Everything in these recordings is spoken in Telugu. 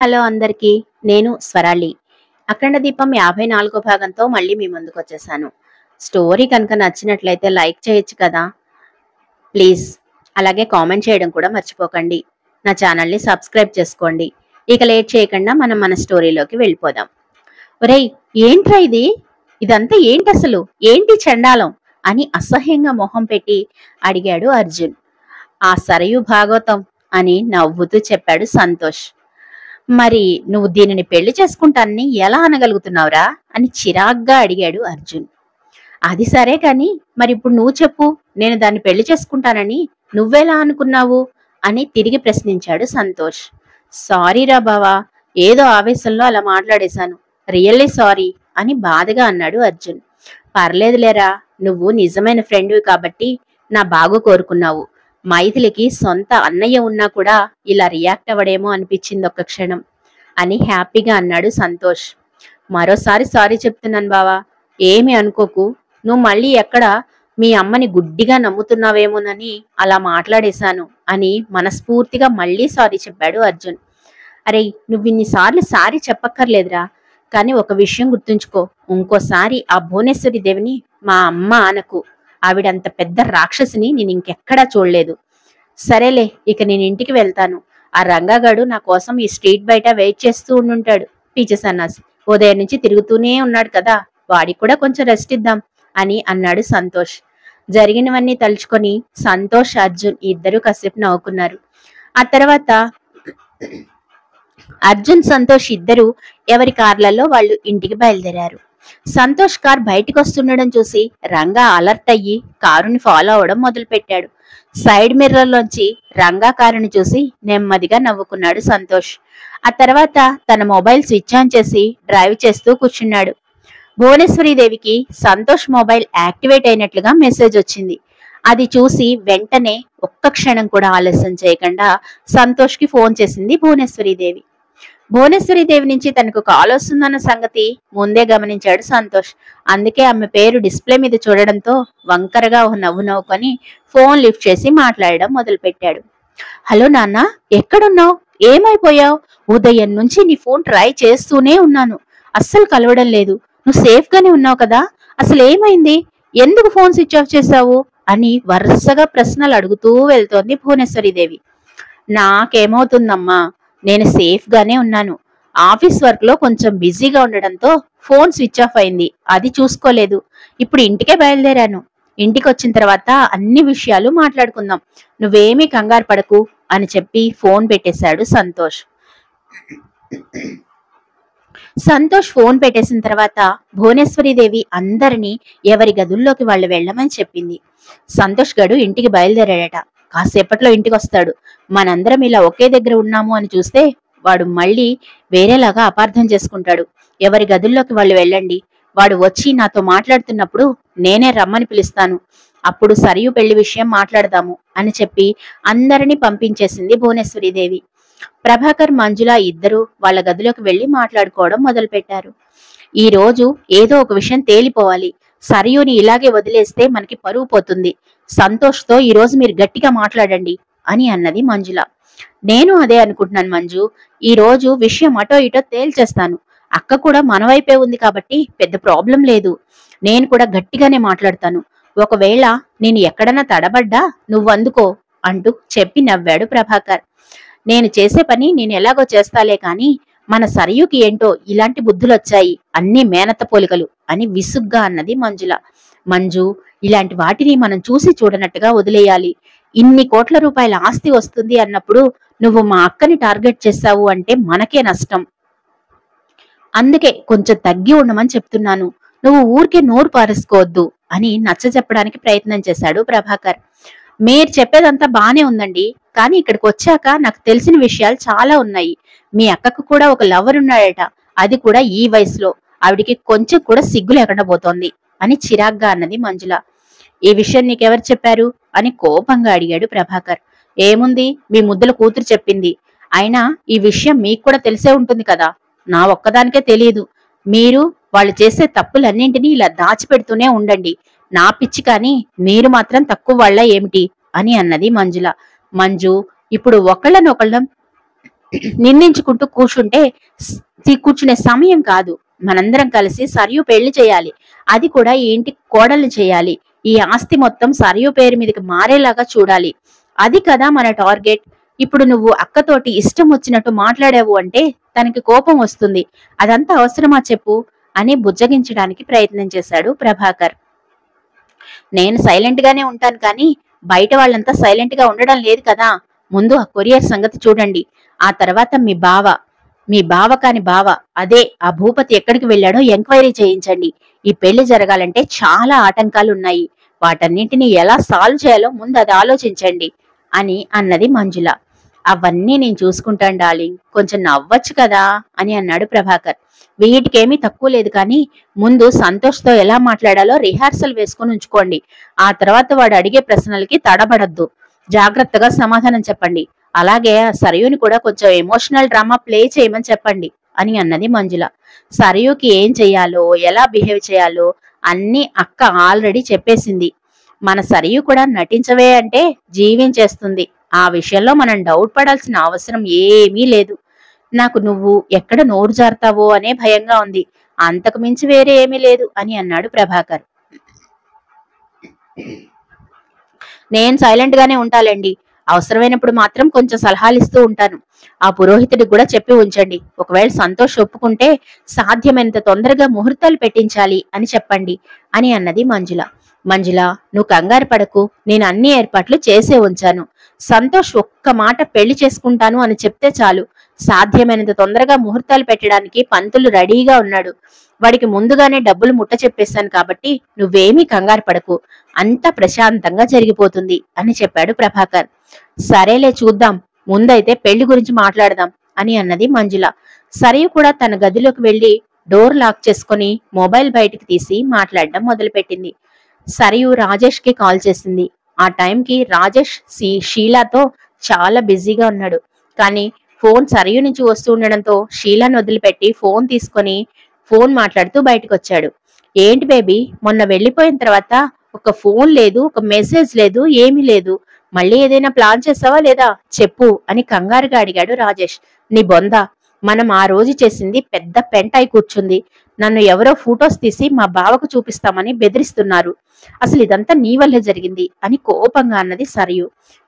హలో అందరికీ. నేను స్వరాళి. అఖండ దీపం 54 భాగంతో మళ్ళీ మీ ముందుకొచ్చేసాను. స్టోరీ కనుక నచ్చినట్లయితే లైక్ చేయొచ్చు కదా! ప్లీజ్. అలాగే కామెంట్ చేయడం కూడా మర్చిపోకండి. నా ఛానల్‌ని సబ్స్క్రైబ్ చేసుకోండి. ఇక లేట్ చేయకుండా మనం మన స్టోరీలోకి వెళ్ళిపోదాం. ఒరేయ్! ఏంట్రా ఇది? ఇదంతా ఏంటసలు? ఏంటి చెండాలం? అని అసహ్యంగా మొహం పెట్టి అడిగాడు అర్జున్. ఆ సరయు భాగవతం అని నవ్వుతూ చెప్పాడు సంతోష్. మరి నువ్వు దీనిని పెళ్లి చేసుకుంటానని ఎలా అనగలుగుతున్నావురా అని చిరాగ్గా అడిగాడు అర్జున్. అది సరే కాని మరిప్పుడు నువ్వు చెప్పు, నేను దాన్ని పెళ్లి చేసుకుంటానని నువ్వెలా అనుకున్నావు అని తిరిగి ప్రశ్నించాడు సంతోష్. సారీరా బావా, ఏదో ఆవేశంలో అలా మాట్లాడేశాను. రియల్లీ సారీ అని బాధగా అన్నాడు అర్జున్. పర్లేదులేరా, నువ్వు నిజమైన ఫ్రెండ్వి కాబట్టి నా బాగు కోరుకున్నావు. మైథిలికి సొంత అన్నయ్య ఉన్నా కూడా ఇలా రియాక్ట్ అవ్వడేమో అనిపించింది ఒక్క క్షణం అని హ్యాపీగా అన్నాడు సంతోష్. మరోసారి సారీ చెప్తున్నాను బావా, ఏమి అనుకోకు. నువ్వు మళ్ళీ ఎక్కడ మీ అమ్మని గుడ్డిగా నమ్ముతున్నావేమోనని అలా మాట్లాడేశాను అని మనస్ఫూర్తిగా మళ్ళీ సారీ చెప్పాడు అర్జున్. అరే, నువ్వు ఇన్నిసార్లు సారీ చెప్పక్కర్లేదురా, కానీ ఒక విషయం గుర్తుంచుకో, ఇంకోసారి ఆ భువనేశ్వరి దేవిని మా అమ్మ అనకు. ఆవిడంత పెద్ద రాక్షసిని నేను ఇంకెక్కడా చూడలేదు. సరేలే, ఇక నేను ఇంటికి వెళ్తాను. ఆ రంగాగాడు నా కోసం ఈ స్ట్రీట్ బయట వెయిట్ చేస్తూ ఉండుంటాడు. పీచే సన్నాసి ఉదయం నుంచి తిరుగుతూనే ఉన్నాడు కదా, వాడికి కూడా కొంచెం రెస్ట్ ఇద్దాం అని అన్నాడు సంతోష్. జరిగినవన్నీ తలుచుకొని సంతోష్, అర్జున్ ఇద్దరు కాసేపు నవ్వుకున్నారు. ఆ తర్వాత అర్జున్, సంతోష్ ఇద్దరు ఎవరి కార్లలో వాళ్ళు ఇంటికి బయలుదేరారు. సంతోష్ కార్ బయటికి వస్తుండడం చూసి రంగా అలర్ట్ అయ్యి కారుని ఫాలో అవడం మొదలుపెట్టాడు. సైడ్ మిర్రర్లోంచి రంగా కారుని చూసి నెమ్మదిగా నవ్వుకున్నాడు సంతోష్. ఆ తర్వాత తన మొబైల్ స్విచ్ ఆన్ చేసి డ్రైవ్ చేస్తూ కూర్చున్నాడు. భువనేశ్వరీదేవికి సంతోష్ మొబైల్ యాక్టివేట్ అయినట్లుగా మెసేజ్ వచ్చింది. అది చూసి వెంటనే ఒక్క క్షణం కూడా ఆలస్యం చేయకుండా సంతోష్కి ఫోన్ చేసింది భువనేశ్వరీదేవి. భువనేశ్వరీదేవి నుంచి తనకు కాల్ వస్తుందన్న సంగతి ముందే గమనించాడు సంతోష్. అందుకే ఆమె పేరు డిస్ప్లే మీద చూడడంతో వంకరగా ఒక నవ్వు నవ్వుకొని ఫోన్ లిఫ్ట్ చేసి మాట్లాడడం మొదలుపెట్టాడు. హలో నాన్న, ఎక్కడున్నావు? ఏమైపోయావు? ఉదయం నుంచి నీ ఫోన్ ట్రై చేస్తూనే ఉన్నాను, అస్సలు కలవడం లేదు. నువ్వు సేఫ్ గానే ఉన్నావు కదా? అసలు ఏమైంది? ఎందుకు ఫోన్ స్విచ్ ఆఫ్ చేశావు అని వరుసగా ప్రశ్నలు అడుగుతూ వెళ్తోంది భువనేశ్వరీదేవి. నాకేమవుతుందమ్మా, నేను సేఫ్ గానే ఉన్నాను. ఆఫీస్ వర్క్ లో కొంచెం బిజీగా ఉండడంతో ఫోన్ స్విచ్ ఆఫ్ అయింది, అది చూసుకోలేదు. ఇప్పుడు ఇంటికే బయలుదేరాను. ఇంటికి వచ్చిన తర్వాత అన్ని విషయాలు మాట్లాడుకుందాం, నువ్వేమీ కంగారు పడకు అని చెప్పి ఫోన్ పెట్టేశాడు సంతోష్. సంతోష్ ఫోన్ పెట్టేసిన తర్వాత భువనేశ్వరీదేవి అందరినీ ఎవరి గదుల్లోకి వాళ్ళు వెళ్ళమని చెప్పింది. సంతోష్ గడు ఇంటికి బయలుదేరాడట. కాసేపట్లో ఇంటికి వస్తాడు. మనందరం ఇలా ఒకే దగ్గర ఉన్నాము అని చూస్తే వాడు మళ్ళీ వేరేలాగా అపార్థం చేసుకుంటాడు. ఎవరి గదుల్లోకి వాళ్ళు వెళ్ళండి. వాడు వచ్చి నాతో మాట్లాడుతున్నప్పుడు నేనే రమ్మని పిలుస్తాను. అప్పుడు సరియు పెళ్లి విషయం మాట్లాడదాము అని చెప్పి అందరినీ పంపించేసింది భువనేశ్వరీదేవి. ప్రభాకర్, మంజుల ఇద్దరు వాళ్ళ గదిలోకి వెళ్లి మాట్లాడుకోవడం మొదలుపెట్టారు. ఈ రోజు ఏదో ఒక విషయం తేలిపోవాలి. సరియుని ఇలాగే వదిలేస్తే మనకి పరువు పోతుంది. సంతోష్తో ఈ రోజు మీరు గట్టిగా మాట్లాడండి అని అన్నది మంజుల. నేను అదే అనుకుంటున్నాను మంజు. ఈ రోజు విషయం అటో ఇటో తేల్చేస్తాను. అక్క కూడా మన వైపే ఉంది కాబట్టి పెద్ద ప్రాబ్లం లేదు. నేను కూడా గట్టిగానే మాట్లాడతాను. ఒకవేళ నేను ఎక్కడన్నా తడబడ్డా నువ్వు అందుకో అంటూ చెప్పి నవ్వాడు ప్రభాకర్. నేను చేసే పని నేను ఎలాగో చేస్తాలే కాని మన సరయుకి ఏంటో ఇలాంటి బుద్ధులొచ్చాయి, అన్ని మేనత్త పోలికలు అని విసుగ్గా అన్నది మంజుల. మంజు, ఇలాంటి వాటిని మనం చూసి చూడనట్టుగా వదిలేయాలి. ఇన్ని కోట్ల రూపాయల ఆస్తి వస్తుంది అన్నప్పుడు నువ్వు మా అక్కని టార్గెట్ చేశావు అంటే మనకే నష్టం. అందుకే కొంచెం తగ్గి ఉండమని చెప్తున్నాను. నువ్వు ఊరికే నోరు పారేసుకోవద్దు అని నచ్చ చెప్పడానికి ప్రయత్నం చేశాడు ప్రభాకర్. మీరు చెప్పేదంతా బానే ఉందండి, కానీ ఇక్కడికి వచ్చాక నాకు తెలిసిన విషయాలు చాలా ఉన్నాయి. మీ అక్కకు కూడా ఒక లవర్ ఉన్నాడట, అది కూడా ఈ వయసులో. ఆవిడికి కొంచెం కూడా సిగ్గు లేకుండా పోతోంది అని చిరాగ్గా అన్నది మంజుల. ఈ విషయం నీకెవరు చెప్పారు అని కోపంగా అడిగాడు ప్రభాకర్. ఏముంది, మీ ముద్దుల కూతురు చెప్పింది. అయినా ఈ విషయం మీకు కూడా తెలిసే ఉంటుంది కదా, నా ఒక్కదానికే తెలియదు. మీరు వాళ్ళు చేసే తప్పులన్నింటినీ ఇలా దాచిపెడుతూనే ఉండండి. నా పిచ్చి కాని మీరు మాత్రం తక్కువ వాళ్ళ ఏమిటి అని అన్నది మంజుల. మంజు, ఇప్పుడు ఒకళ్ళనొకళ్ళం నిందించుకుంటూ కూర్చునే సమయం కాదు. మనందరం కలిసి సరియు పెళ్లి చేయాలి. అది కూడా ఈ ఇంటి కోడల్ని చేయాలి. ఈ ఆస్తి మొత్తం సరియు పేరు మీదకి మారేలాగా చూడాలి. అది కదా మన టార్గెట్. ఇప్పుడు నువ్వు అక్కతోటి ఇష్టం వచ్చినట్టు మాట్లాడావు అంటే తనకి కోపం వస్తుంది. అదంతా అవసరమా చెప్పు అని బుజ్జగించడానికి ప్రయత్నం చేశాడు ప్రభాకర్. నేను సైలెంట్ గానే ఉంటాను కానీ బయట వాళ్ళంతా సైలెంట్ గా ఉండడం లేదు కదా. ముందు ఆ కొరియర్ సంగతి చూడండి. ఆ తర్వాత మీ బావ కాని బావ అదే ఆ భూపతి ఎక్కడికి వెళ్ళాడో ఎంక్వైరీ చేయించండి. ఈ పెళ్లి జరగాలంటే చాలా ఆటంకాలు ఉన్నాయి. వాటన్నింటినీ ఎలా సాల్వ్ చేయాలో ముందు అది ఆలోచించండి అని అన్నది మంజుల. అవన్నీ నేను చూసుకుంటాను డార్లింగ్, కొంచెం నవ్వచ్చు కదా అని అన్నాడు ప్రభాకర్. వీటికేమీ తక్కువ లేదు కానీ ముందు సంతోష్తో ఎలా మాట్లాడాలో రిహార్సల్ వేసుకుని ఉంచుకోండి. ఆ తర్వాత వాడు అడిగే ప్రశ్నలకి తడబడద్దు. జాగ్రత్తగా సమాధానం చెప్పండి. అలాగే సరయుని కూడా కొంచెం ఎమోషనల్ డ్రామా ప్లే చేయమని చెప్పండి అని అన్నది మంజుల. సరయుకి ఏం చెయ్యాలో ఎలా బిహేవ్ చేయాలో అన్ని అక్క ఆల్రెడీ చెప్పేసింది. మన సరియు కూడా నటించవే అంటే జీవించేస్తుంది. ఆ విషయంలో మనం డౌట్ పడాల్సిన అవసరం ఏమీ లేదు. నాకు నువ్వు ఎక్కడ నోరు జారుతావో అనే భయంగా ఉంది. అంతకు మించి వేరే ఏమీ లేదు అని అన్నాడు ప్రభాకర్. నేను సైలెంట్ గానే ఉంటాలండి. అవసరమైనప్పుడు మాత్రం కొంచెం సలహాలు ఇస్తూ ఉంటాను. ఆ పురోహితుడికి కూడా చెప్పి ఉంచండి. ఒకవేళ సంతోష్ ఒప్పుకుంటే సాధ్యమైనంత తొందరగా ముహూర్తాలు పెట్టించాలి అని చెప్పండి అని అన్నది మంజుల. మంజుల, నువ్వు కంగారు పడకు, నేను అన్ని ఏర్పాట్లు చేసే ఉంచాను. సంతోష్ ఒక్క మాట పెళ్లి చేసుకుంటాను అని చెప్తే చాలు. సాధ్యమైనంత తొందరగా ముహూర్తాలు పెట్టడానికి పంతులు రెడీగా ఉన్నాడు. వాడికి ముందుగానే డబ్బులు ముట్ట చెప్పేశాను కాబట్టి నువ్వేమీ కంగారు పడకు, అంతా ప్రశాంతంగా జరిగిపోతుంది అని చెప్పాడు ప్రభాకర్. సరేలే చూద్దాం, ముందైతే పెళ్లి గురించి మాట్లాడదాం అని అన్నది మంజుల. సరియు కూడా తన గదిలోకి వెళ్లి డోర్ లాక్ చేసుకుని మొబైల్ బయటికి తీసి మాట్లాడడం మొదలుపెట్టింది. సరియు రాజేష్ కి కాల్ చేసింది. ఆ టైంకి రాజేష్ షీలాతో చాలా బిజీగా ఉన్నాడు. కానీ ఫోన్ సరియు నుంచి వస్తూ ఉండడంతో షీలాను వదిలిపెట్టి ఫోన్ తీసుకొని ఫోన్ మాట్లాడుతూ బయటకు వచ్చాడు. ఏంటి బేబీ, మొన్న వెళ్లిపోయిన తర్వాత ఒక ఫోన్ లేదు, ఒక మెసేజ్ లేదు, ఏమీ లేదు. మళ్ళీ ఏదైనా ప్లాన్ చేసావా లేదా చెప్పు అని కంగారుగా అడిగాడు రాజేష్. నీ బొంద, మనం ఆ రోజు చేసింది పెద్ద పెంటాయి కూర్చుంది. నన్ను ఎవరో ఫొటోస్ తీసి మా బావకు చూపిస్తామని బెదిరిస్తున్నారు. అసలు ఇదంతా నీ వల్లే జరిగింది అని కోపంగా అన్నది సరియు.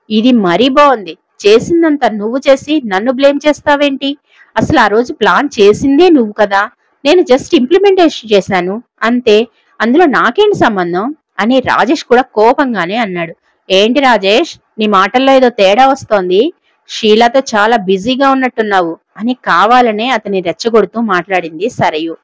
ఇది మరీ బాగుంది. చేసిందంతా నువ్వు చేసి నన్ను బ్లేమ్ చేస్తావేంటి? అసలు ఆ రోజు ప్లాన్ చేసిందే నువ్వు కదా. నేను జస్ట్ ఇంప్లిమెంటేషన్ చేశాను అంతే, అందులో నాకేంటి సంబంధం అని రాజేష్ కూడా కోపంగానే అన్నాడు. ఏంటి రాజేష్, నీ మాటల్లో ఏదో తేడా వస్తోంది. షీలాతో చాలా బిజీగా ఉన్నట్టున్నావు అని కావాలనే అతని రెచ్చగొడుతూ మాట్లాడింది సరయు.